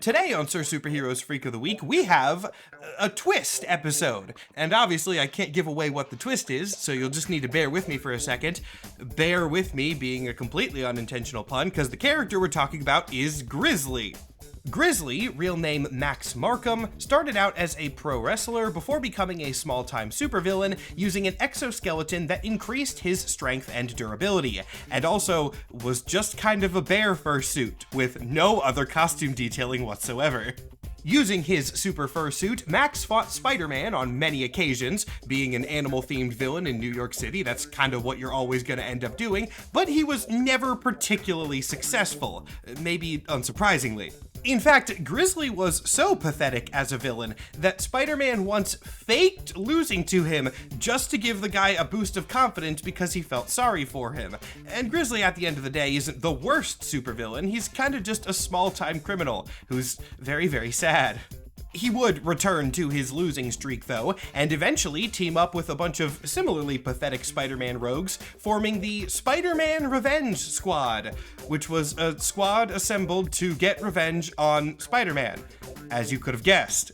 Today on Sir Superhero's Freak of the Week, we have a twist episode. And obviously I can't give away what the twist is, so you'll just need to bear with me for a second. Bear with me being a completely unintentional pun, because the character we're talking about is Grizzly. Grizzly, real name Max Markham, started out as a pro wrestler before becoming a small-time supervillain using an exoskeleton that increased his strength and durability, and also was just kind of a bear fursuit with no other costume detailing whatsoever. Using his super fursuit, Max fought Spider-Man on many occasions. Being an animal-themed villain in New York City, that's kind of what you're always going to end up doing, but he was never particularly successful, maybe unsurprisingly. In fact, Grizzly was so pathetic as a villain that Spider-Man once faked losing to him just to give the guy a boost of confidence because he felt sorry for him. And Grizzly, at the end of the day, isn't the worst supervillain. He's kind of just a small-time criminal who's very, very sad. He would return to his losing streak, though, and eventually team up with a bunch of similarly pathetic Spider-Man rogues, forming the Spider-Man Revenge Squad, which was a squad assembled to get revenge on Spider-Man, as you could have guessed.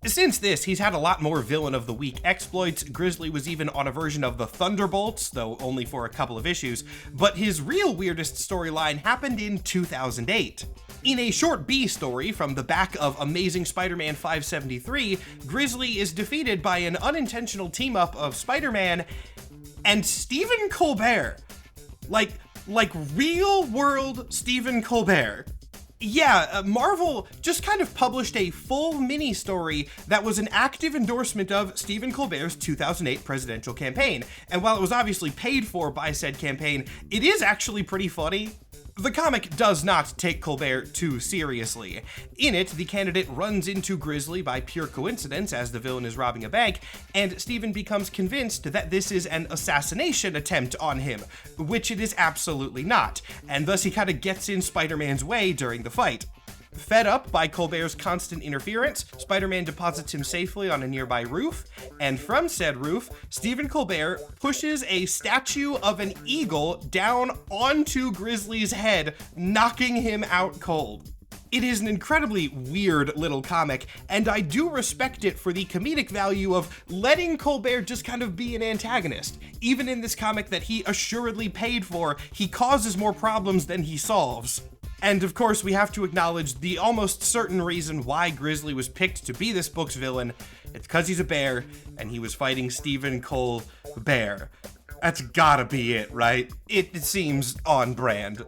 Since this, he's had a lot more Villain of the Week exploits. Grizzly was even on a version of the Thunderbolts, though only for a couple of issues, but his real weirdest storyline happened in 2008. In a short B story from the back of Amazing Spider-Man 573, Grizzly is defeated by an unintentional team-up of Spider-Man and Stephen Colbert. Like real-world Stephen Colbert. Yeah, Marvel just kind of published a full mini-story that was an active endorsement of Stephen Colbert's 2008 presidential campaign. And while it was obviously paid for by said campaign, it is actually pretty funny. The comic does not take Colbert too seriously. In it, the candidate runs into Grizzly by pure coincidence as the villain is robbing a bank, and Stephen becomes convinced that this is an assassination attempt on him, which it is absolutely not, and thus he kind of gets in Spider-Man's way during the fight. Fed up by Colbert's constant interference, Spider-Man deposits him safely on a nearby roof, and from said roof, Stephen Colbert pushes a statue of an eagle down onto Grizzly's head, knocking him out cold. It is an incredibly weird little comic, and I do respect it for the comedic value of letting Colbert just kind of be an antagonist. Even in this comic that he assuredly paid for, he causes more problems than he solves. And of course, we have to acknowledge the almost certain reason why Grizzly was picked to be this book's villain. It's because he's a bear, and he was fighting Stephen Colbert. That's gotta be it, right? It seems on brand.